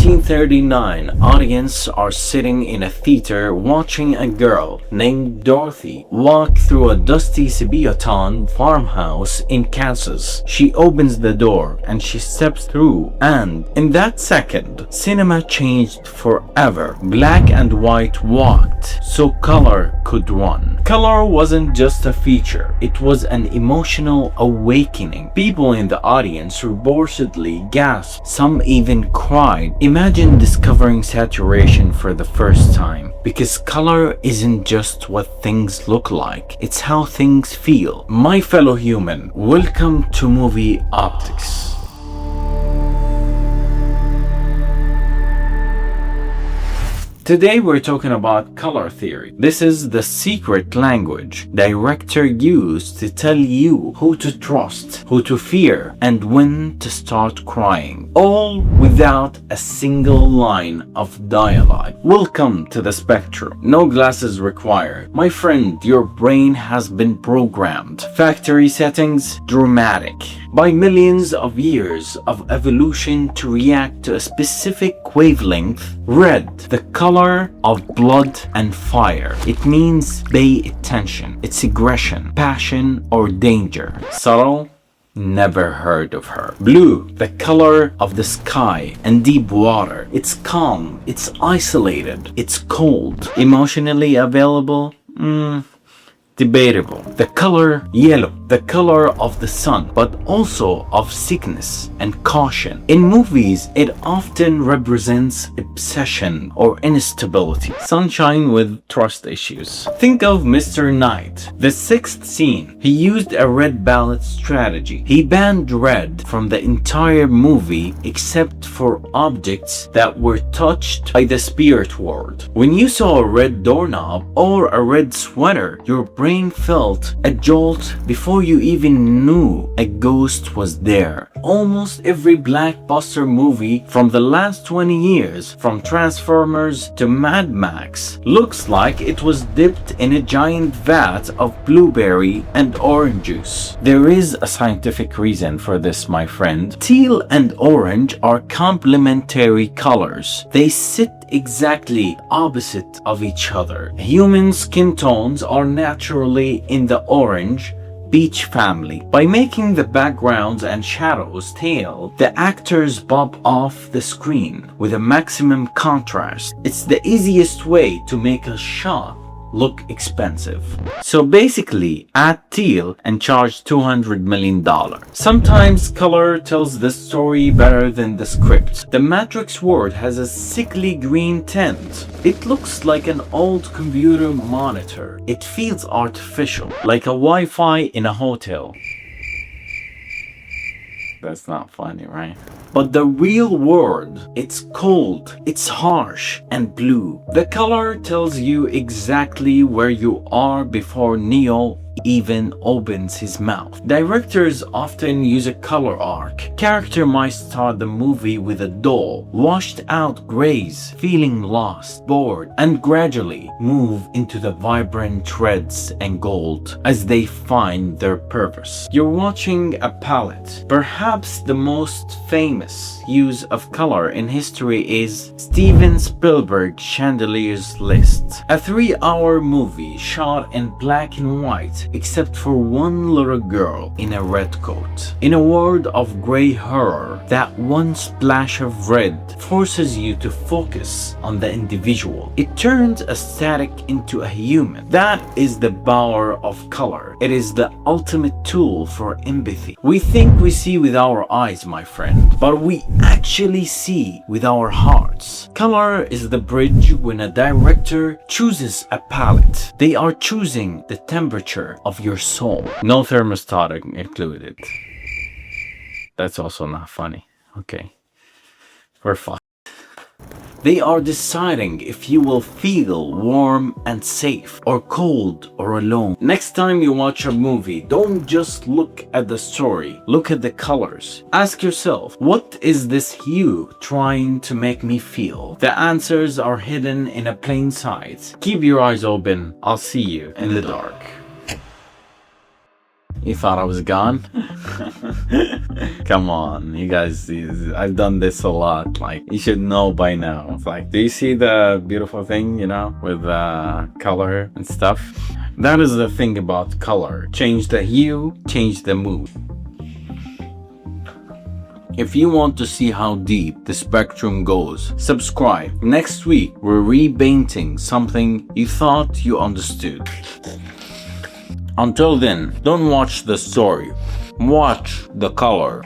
1939, audience are sitting in a theater watching a girl named Dorothy walk through a dusty Suburban farmhouse in Kansas. She opens the door and she steps through, and in that second, cinema changed forever. Black and white walked so color could run. Color wasn't just a feature, it was an emotional awakening. People in the audience reportedly gasped, some even cried. Imagine discovering saturation for the first time, because color isn't just what things look like, it's how things feel. My fellow human, welcome to Movie Optics. Today we're talking about color theory. This is the secret language director used to tell you who to trust, who to fear, and when to start crying. All without a single line of dialogue. Welcome to the spectrum. No glasses required. My friend, your brain has been programmed. Factory settings, dramatic. By millions of years of evolution to react to a specific wavelength. Red, the color of blood and fire. It means pay attention. It's aggression, passion, or danger. Subtle? Never heard of her. Blue, the color of the sky and deep water. It's calm, it's isolated, it's cold. Emotionally available? Debatable. The color yellow, the color of the sun, but also of sickness and caution. In movies, it often represents obsession or instability. Sunshine with trust issues. Think of Mr. Knight. The sixth scene, he used a red ballot strategy. He banned red from the entire movie except for objects that were touched by the spirit world. When you saw a red doorknob or a red sweater, your brain felt a jolt before you even knew a ghost was there. Almost every blockbuster movie from the last 20 years, from Transformers to Mad Max, looks like it was dipped in a giant vat of blueberry and orange juice. There is a scientific reason for this, my friend. Teal and orange are complementary colors. They sit exactly opposite of each other. Human skin tones are naturally in the orange beach family. By making the backgrounds and shadows tail, the actors bob off the screen with a maximum contrast. It's the easiest way to make a shot look expensive. So basically, add teal and charge $200 million. Sometimes color tells the story better than the script. The Matrix world has a sickly green tint. It looks like an old computer monitor. It feels artificial, like a Wi-Fi in a hotel. That's not funny, right? But the real world, it's cold, it's harsh, and blue. The color tells you exactly where you are before Neo even opens his mouth. Directors often use a color arc. Character might start the movie with a dull, washed out grays, feeling lost, bored, and gradually move into the vibrant reds and gold as they find their purpose. You're watching a palette. Perhaps the most famous use of color in history is Steven Spielberg's Chandelier's List, a 3-hour movie shot in black and white except for one little girl in a red coat. In a world of grey horror, that one splash of red forces you to focus on the individual. It turns a static into a human. That is the power of color. It is the ultimate tool for empathy. We think we see with our eyes, my friend, but we actually see with our hearts. Color is the bridge when a director chooses a palette. They are choosing the temperature of your soul. No thermostat included. That's also not funny. Okay. We're fine. They are deciding if you will feel warm and safe, or cold or alone. Next time you watch a movie, don't just look at the story, look at the colors. Ask yourself, what is this hue trying to make me feel? The answers are hidden in a plain sight. Keep your eyes open. I'll see you in the dark. You thought I was gone? Come on, you guys, I've done this a lot. Like, you should know by now. It's like, do you see the beautiful thing, you know, with color and stuff? That is the thing about color. Change the hue, change the mood. If you want to see how deep the spectrum goes, subscribe. Next week, we're repainting something you thought you understood. Until then, don't watch the story. Watch the color.